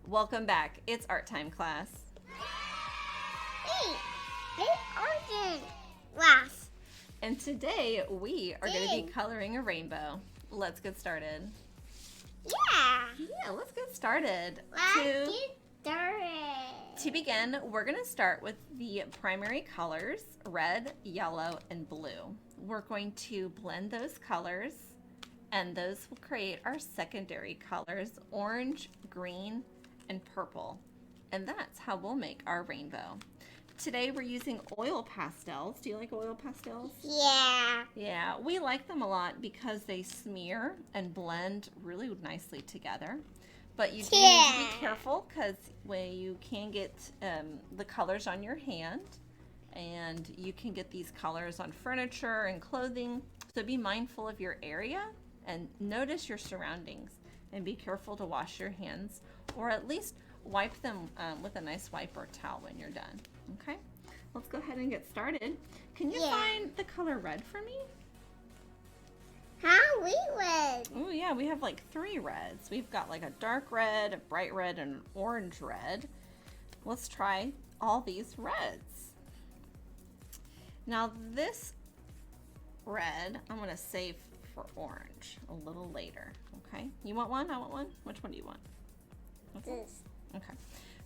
Welcome back. It's art time, class. Hey, it's orange glass. And today we are going to be coloring a rainbow. Let's get started. Yeah, let's get started. let's get started. To begin, we're going to start with the primary colors, red, yellow, and blue. We're going to blend those colors, and those will create our secondary colors, orange, green, and purple. And that's how we'll make our rainbow. Today we're using oil pastels. Do you like oil pastels? Yeah. Yeah, we like them a lot because they smear and blend really nicely together. But you do need to be careful because you can get the colors on your hand, and you can get these colors on furniture and clothing. So be mindful of your area and notice your surroundings, and be careful to wash your hands, or at least wipe them with a nice wipe or towel when you're done. Okay, let's go ahead and get started. Can you find the color red for me? How we would. Oh yeah, we have like 3 reds. We've got like a dark red, a bright red, and an orange red. Let's try all these reds. Now this red, I'm gonna save for orange a little later. Okay, you want one? I want one. Which one do you want? This. Okay,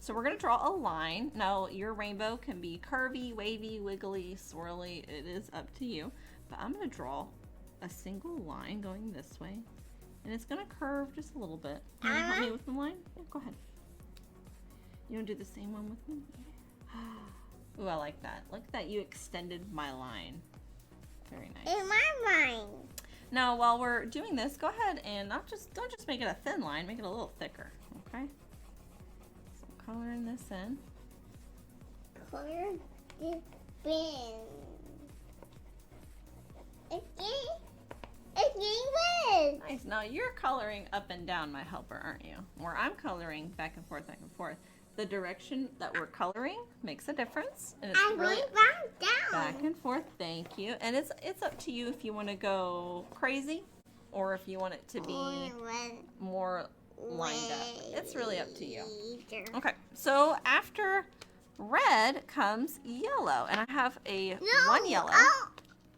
so we're gonna draw a line. Now your rainbow can be curvy, wavy, wiggly, swirly. It is up to you. But I'm gonna draw a single line going this way, and it's gonna curve just a little bit. You wanna help me with the line? Yeah, go ahead. You wanna do the same one with me? Ooh, I like that. Look at that, you extended my line. Very nice. In my mind. Now, while we're doing this, go ahead and don't just make it a thin line, make it a little thicker, okay? So coloring this in. Color this bin. It's getting red. Nice. Now you're coloring up and down, my helper, aren't you? Where I'm coloring back and forth, back and forth. The direction that we're coloring makes a difference. And it's I'm really going back down. back and forth. Thank you. And it's up to you if you want to go crazy or if you want it to be more lined up. It's really up to you. Okay. So after red comes yellow, and I have one yellow.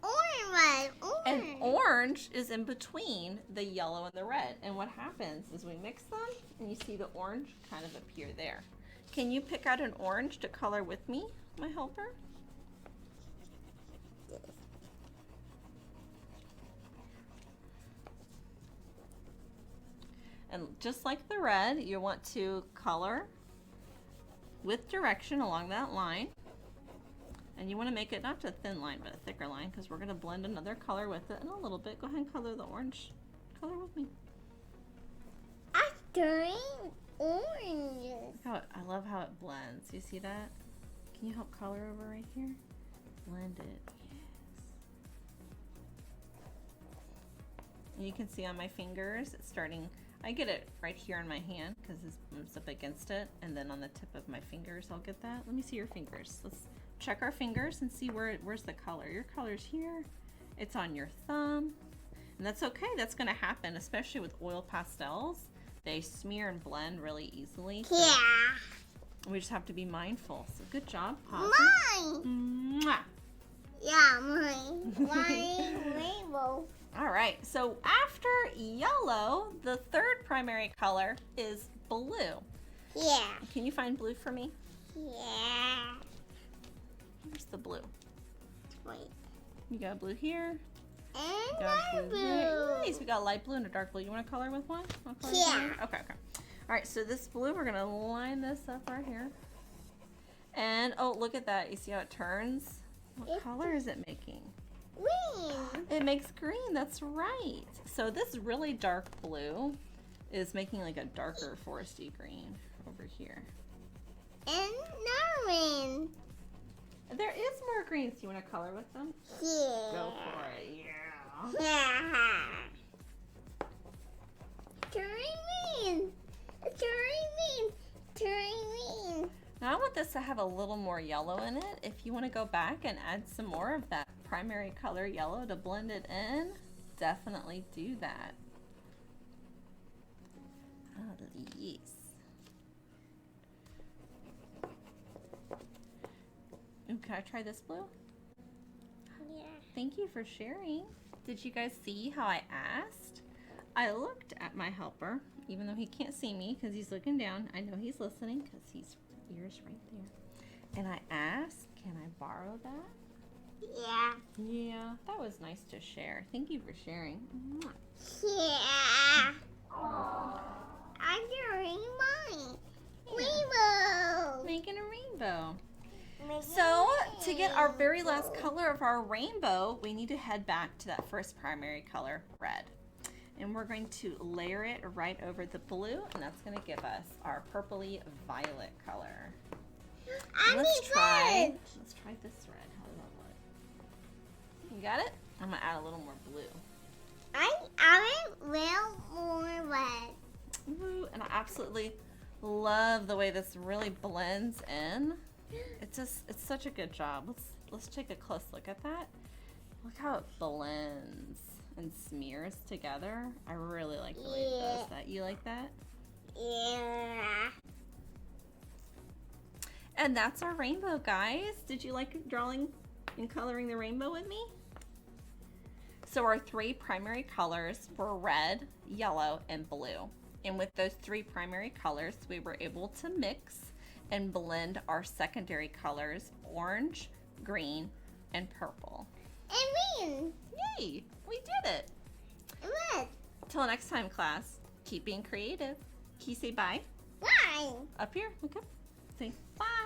Orange. And orange is in between the yellow and the red. And what happens is we mix them, and you see the orange kind of appear there. Can you pick out an orange to color with me, my helper? And just like the red, you want to color with direction along that line. And you want to make it not a thin line, but a thicker line, because we're going to blend another color with it in a little bit. Go ahead and color the orange. Color with me. I'm doing orange. I love how it blends. You see that? Can you help color over right here? Blend it. Yes. And you can see on my fingers, it's starting. I get it right here on my hand because it's up against it. And then on the tip of my fingers, I'll get that. Let me see your fingers. Let's check our fingers and see where's the color. Your color's here. It's on your thumb. And that's okay. That's going to happen, especially with oil pastels. They smear and blend really easily. So Yeah. we just have to be mindful. So good job, Pop. Mine. Mwah. Yeah, mine. Mine rainbow. All right. So after yellow, the third primary color is blue. Yeah. Can you find blue for me? Yeah. Where's the blue? Wait. You got blue here. And Got light blue there. blue. Nice. We got light blue and a dark blue. You want to color with one? Wanna color with Yeah. one? Okay. All right. So this blue, we're gonna line this up right here. And oh, look at that. You see how it turns? What color is it making? Green. It makes green. That's right. So this really dark blue is making like a darker foresty green over here. And orange. There is more greens. Do you want to color with them? Yeah. Go for it. Yeah. Yeah. Green. Green. Now I want this to have a little more yellow in it. If you want to go back and add some more of that primary color yellow to blend it in, definitely do that. Oh, yes. can I try this blue? Yeah. Thank you for sharing. Did you guys see how I asked? I looked at my helper, even though he can't see me because he's looking down. I know he's listening because his ear's right there. And I asked, can I borrow that? Yeah. Yeah, that was nice to share. Thank you for sharing. Yeah. I'm doing mine. Rainbow. Making a rainbow. So, to get our very last color of our rainbow, we need to head back to that first primary color, red. And we're going to layer it right over the blue, and that's going to give us our purpley violet color. Let's try this red. How does that look? You got it? I'm going to add a little more blue. I will more red. Ooh, and I absolutely love the way this really blends in. It's such a good job. Let's take a close look at that. Look how it blends and smears together. I really like the way it does that. You like that? Yeah. And that's our rainbow, guys. Did you like drawing and coloring the rainbow with me? So our three primary colors were red, yellow, and blue. And with those three primary colors, we were able to mix and blend our secondary colors, orange, green, and purple. And green. Yay, we did it. Red. Till next time, class, keep being creative. Can you say bye? Bye. Up here, look up. Say bye.